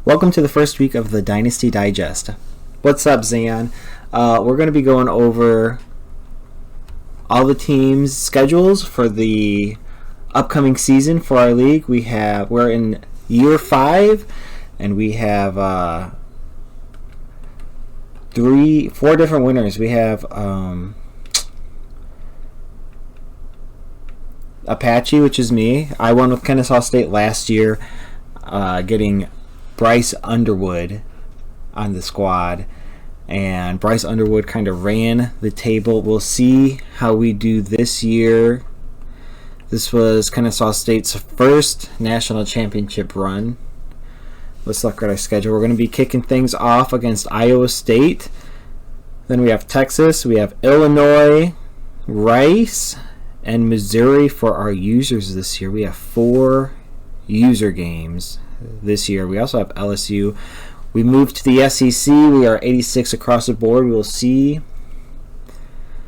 Welcome to the first week of the Dynasty Digest. What's up, Zion? We're going to be going over all the teams' schedules for the upcoming season for our league. We're in year 5, and we have 4 different winners. We have Apache, which is me. I won with Kennesaw State last year, getting Bryce Underwood on the squad, and Bryce Underwood kind of ran the table. We'll see how we do this year. This was Kennesaw State's first national championship run. Let's look at our schedule. We're going to be kicking things off against Iowa State. Then we have Texas, we have Illinois, Rice, and Missouri for our users this year. We have 4 user games this year. We also have LSU. We moved to the SEC. We are 86 across the board. We will see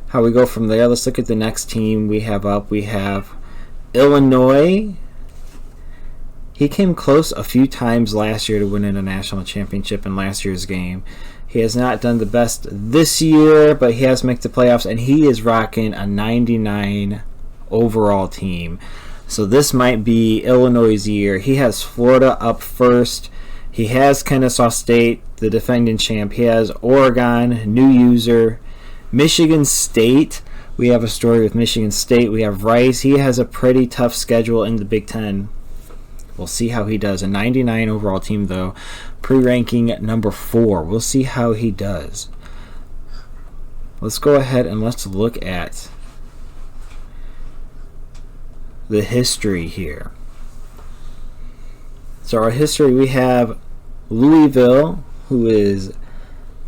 how we go from there. Let's look at the next team we have up. We have Illinois. He came close a few times last year to winning a national championship in last year's game. He has not done the best this year, but he has made the playoffs, and he is rocking a 99 overall team. So this might be Illinois' year. He has Florida up first. He has Kennesaw State, the defending champ. He has Oregon, new user. Michigan State. We have a story with Michigan State. We have Rice. He has a pretty tough schedule in the Big Ten. We'll see how he does. A 99 overall team, though. Pre-ranking at number 4. We'll see how he does. Let's go ahead and let's look at the history here. So our history, we have Louisville, who has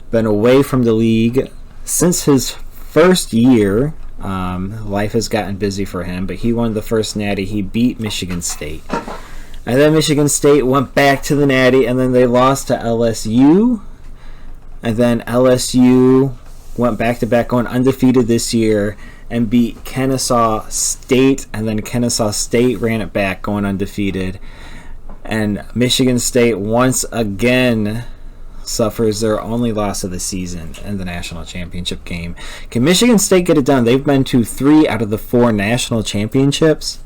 been away from the league since his first year. Life has gotten busy for him, but he won the first Natty. He beat Michigan State. And then Michigan State went back to the Natty, and then they lost to LSU. And then LSU went back-to-back, going undefeated this year, and beat Kennesaw State, and then Kennesaw State ran it back, going undefeated. And Michigan State once again suffers their only loss of the season in the national championship game. Can Michigan State get it done? They've been to 3 out of the 4 national championships.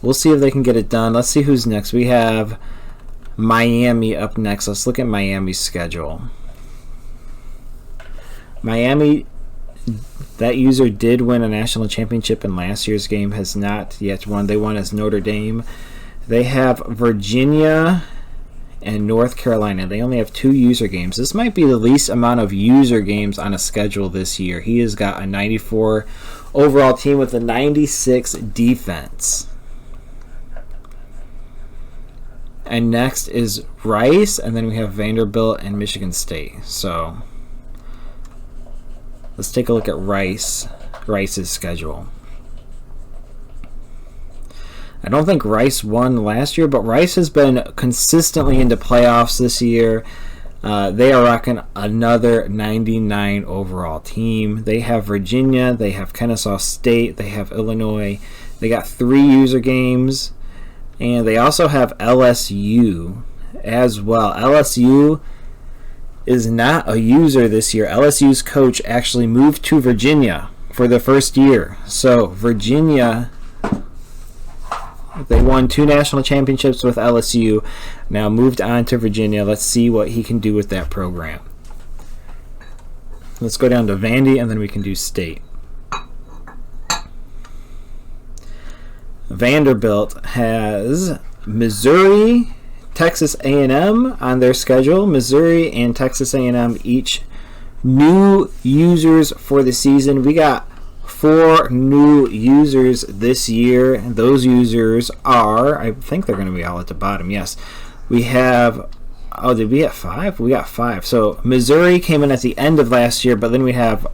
We'll see if they can get it done. Let's see who's next. We have Miami up next. Let's look at Miami's schedule. Miami, that user did win a national championship in last year's game, has not yet won. They won as Notre Dame. They have Virginia and North Carolina. They only have 2 user games. This might be the least amount of user games on a schedule this year. He has got a 94 overall team with a 96 defense. And next is Rice, and then we have Vanderbilt and Michigan State. So let's take a look at Rice's schedule. I don't think Rice won last year, but Rice has been consistently into playoffs this year. They are rocking another 99 overall team. They have Virginia, they have Kennesaw State, they have Illinois. They got 3 user games, and they also have LSU as well. LSU is not a user this year. LSU's coach actually moved to Virginia for the first year. So Virginia, they won 2 national championships with LSU, now moved on to Virginia. Let's see what he can do with that program. Let's go down to Vandy, and then we can do State. Vanderbilt has Missouri, Texas A&M on their schedule. Missouri and Texas A&M each new users for the season. We got 4 new users this year, and those users are, I think they're going to be all at the bottom. Yes, we have, did we get 5? We got 5. So Missouri came in at the end of last year, but then we have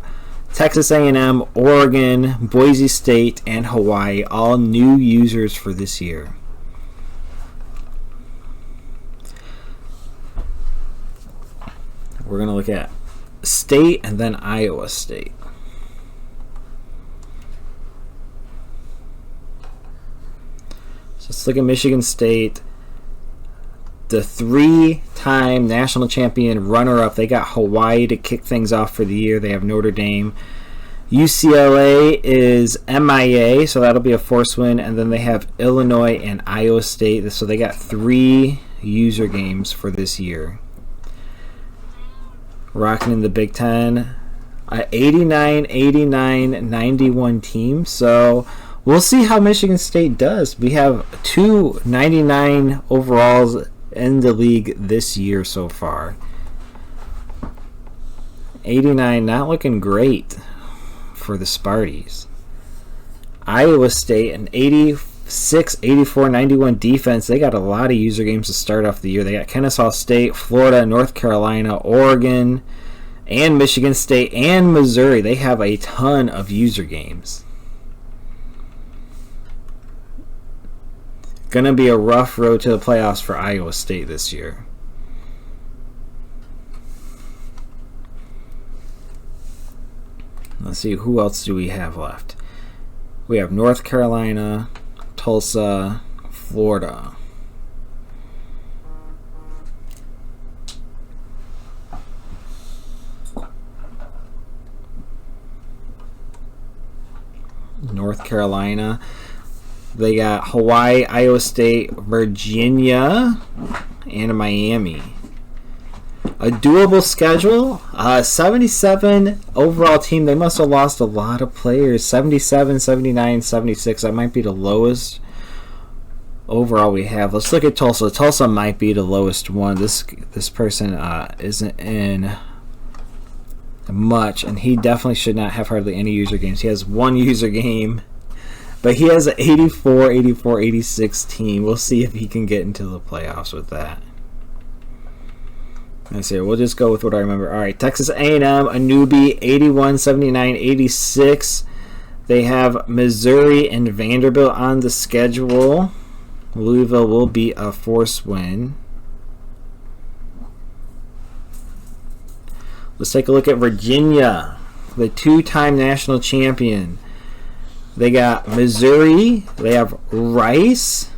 Texas A&M, Oregon, Boise State, and Hawaii, all new users for this year. We're going to look at State and then Iowa State. So let's look at Michigan State. the 3-time national champion runner-up. They got Hawaii to kick things off for the year. They have Notre Dame. UCLA is MIA, so that'll be a forced win. And then they have Illinois and Iowa State. So they got 3 user games for this year. Rocking in the Big Ten. 89, 89, 91 team. So we'll see how Michigan State does. We have 2 99 overalls in the league this year so far. 89, not looking great for the Sparties. Iowa State, an 86, 84, 91 defense. They got a lot of user games to start off the year. They got Kennesaw State, Florida, North Carolina, Oregon, and Michigan State, and Missouri. They have a ton of user games. Gonna be a rough road to the playoffs for Iowa State this year. Let's see, who else do we have left? We have North Carolina, Tulsa, Florida. North Carolina. They got Hawaii, Iowa State, Virginia, and Miami. A doable schedule. 77 overall team. They must have lost a lot of players. 77, 79, 76. That might be the lowest overall we have. Let's look at Tulsa. Tulsa might be the lowest one. This person isn't in much, and he definitely should not have hardly any user games. He has 1 user game. But he has an 84, 84, 86 team. We'll see if he can get into the playoffs with that. Let's see. We'll just go with what I remember. All right, Texas A&M, a newbie, 81, 79, 86. They have Missouri and Vanderbilt on the schedule. Louisville will be a forced win. Let's take a look at Virginia, the 2-time national champion. They got Missouri, they have Rice,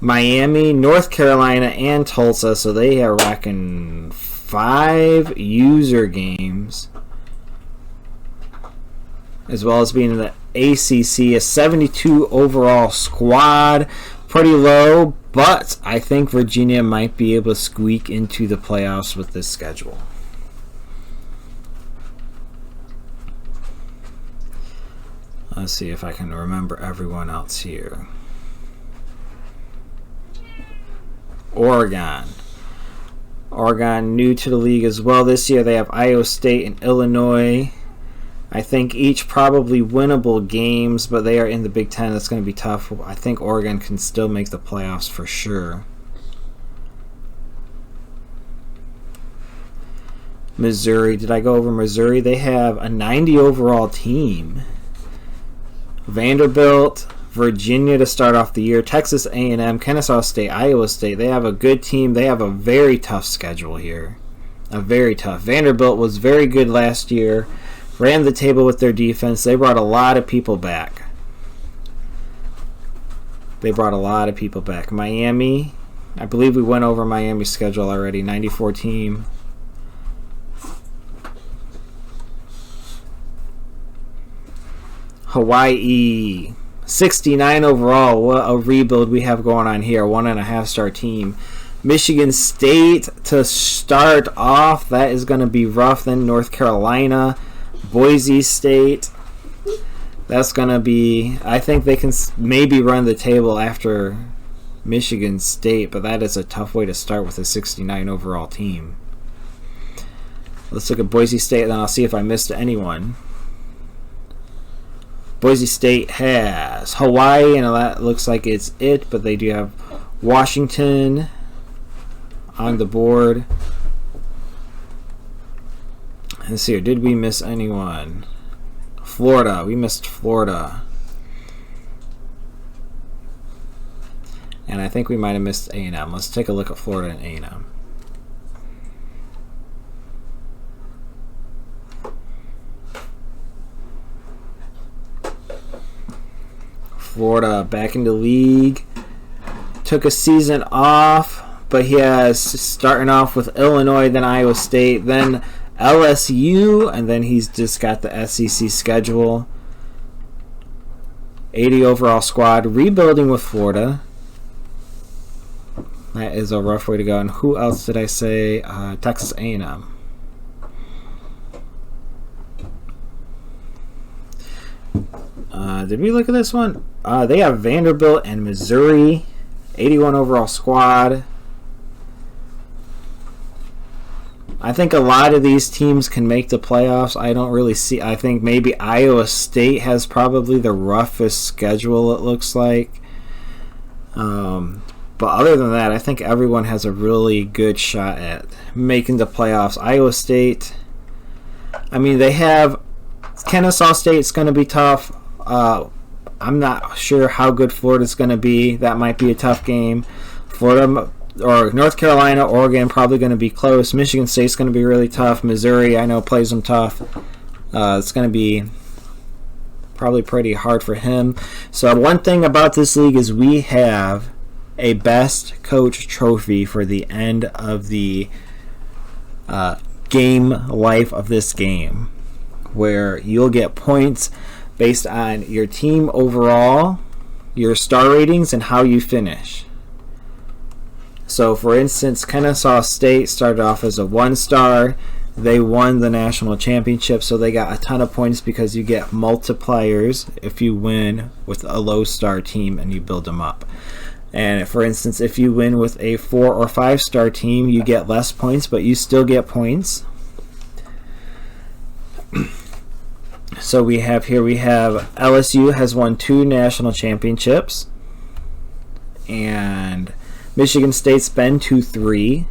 Miami, North Carolina, and Tulsa. So they are racking 5 user games, as well as being in the ACC, a 72 overall squad. Pretty low, but I think Virginia might be able to squeak into the playoffs with this schedule. Let's see if I can remember everyone else here. Oregon new to the league as well this year. They have Iowa State and Illinois. I think each probably winnable games, but they are in the Big Ten. That's going to be tough. I think Oregon can still make the playoffs for sure. Missouri. Did I go over Missouri? They have a 90 overall team. Vanderbilt, Virginia to start off the year, Texas A&M, Kennesaw State, Iowa State. They have a good team. They have a very tough schedule here. A very tough. Vanderbilt was very good last year. Ran the table with their defense. They brought a lot of people back. Miami, I believe we went over Miami's schedule already. 94 team. Hawaii, 69 overall. What a rebuild we have going on here. 1.5-star team. Michigan State to start off. That is going to be rough. Then North Carolina, Boise State. That's going to be, I think they can maybe run the table after Michigan State, but that is a tough way to start with a 69 overall team. Let's look at Boise State, and then I'll see if I missed anyone. Boise State has Hawaii, and that looks like it's it, but they do have Washington on the board. Let's see here. Did we miss anyone? Florida. We missed Florida. And I think we might have missed A&M. Let's take a look at Florida and A&M. Florida back in the league. Took a season off, but he has starting off with Illinois, then Iowa State, then LSU, and then he's just got the SEC schedule. 80 overall squad, rebuilding with Florida. That is a rough way to go. And who else did I say? Texas A&M. Did we look at this one? They have Vanderbilt and Missouri. 81 overall squad. I think a lot of these teams can make the playoffs. I don't really see. I think maybe Iowa State has probably the roughest schedule, it looks like. But other than that, I think everyone has a really good shot at making the playoffs. Iowa State, I mean, they have Kennesaw State's going to be tough. I'm not sure how good Florida's going to be. That might be a tough game. Florida or North Carolina, Oregon probably going to be close. Michigan State's going to be really tough. Missouri, I know, plays them tough. It's going to be probably pretty hard for him. So one thing about this league is we have a best coach trophy for the end of the game life of this game, where you'll get points based on your team overall, your star ratings, and how you finish. So, for instance, Kennesaw State started off as a 1-star. They won the national championship, so they got a ton of points because you get multipliers if you win with a low-star team and you build them up. And, for instance, if you win with a 4 or 5-star team, you get less points, but you still get points. So we have LSU has won 2 national championships, and Michigan State's been to 3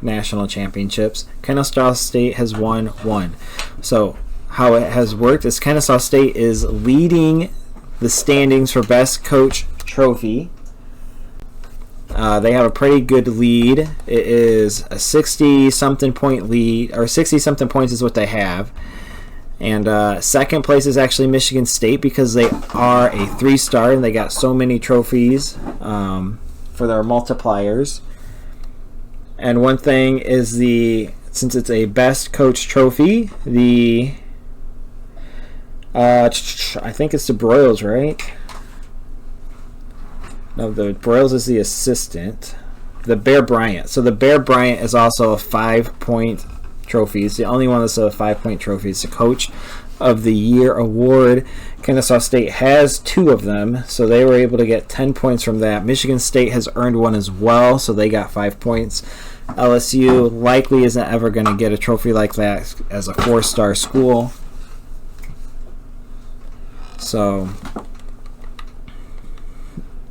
national championships. Kennesaw State has won 1. So how it has worked is Kennesaw State is leading the standings for best coach trophy. They have a pretty good lead. It is a 60-something point lead, or 60-something points is what they have. And second place is actually Michigan State because they are a 3-star and they got so many trophies for their multipliers. And one thing is since it's a best coach trophy, I think it's the Broyles, right? No, the Broyles is the assistant. The Bear Bryant. So the Bear Bryant is also a 5-point trophy. It's the only one that's a 5-point trophy. It's the Coach of the Year award. Kennesaw State has 2 of them, so they were able to get 10 points from that. Michigan State has earned one as well, so they got 5 points. LSU likely isn't ever going to get a trophy like that as a 4-star school. So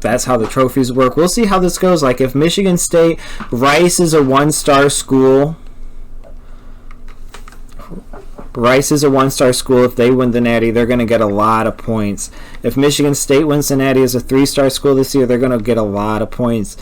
that's how the trophies work. We'll see how this goes. Like if Michigan State, Rice is a 1-star school. Rice is a 1-star school. If they win the Natty, they're going to get a lot of points. If Michigan State wins the Natty as a 3-star school this year, they're going to get a lot of points.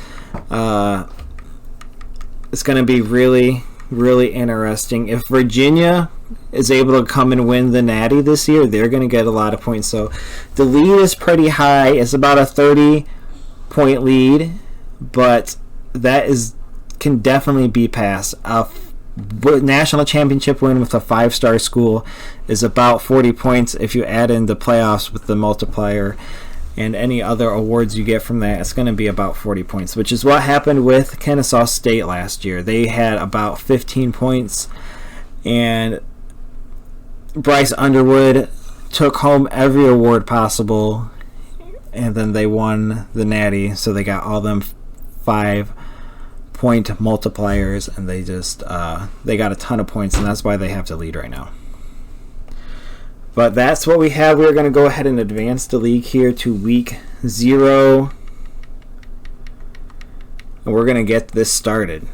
It's going to be really, really interesting. If Virginia is able to come and win the Natty this year, they're going to get a lot of points. So the lead is pretty high. It's about a 30-point lead, but that can definitely be passed. A national championship win with a 5-star school is about 40 points if you add in the playoffs with the multiplier and any other awards you get from that. It's going to be about 40 points, which is what happened with Kennesaw State last year. They had about 15 points, and Bryce Underwood took home every award possible, and then they won the Natty, so they got all them 5-point multipliers, and they just they got a ton of points, and that's why they have the lead right now. But that's what we have. We're going to go ahead and advance the league here to week 0, and we're going to get this started.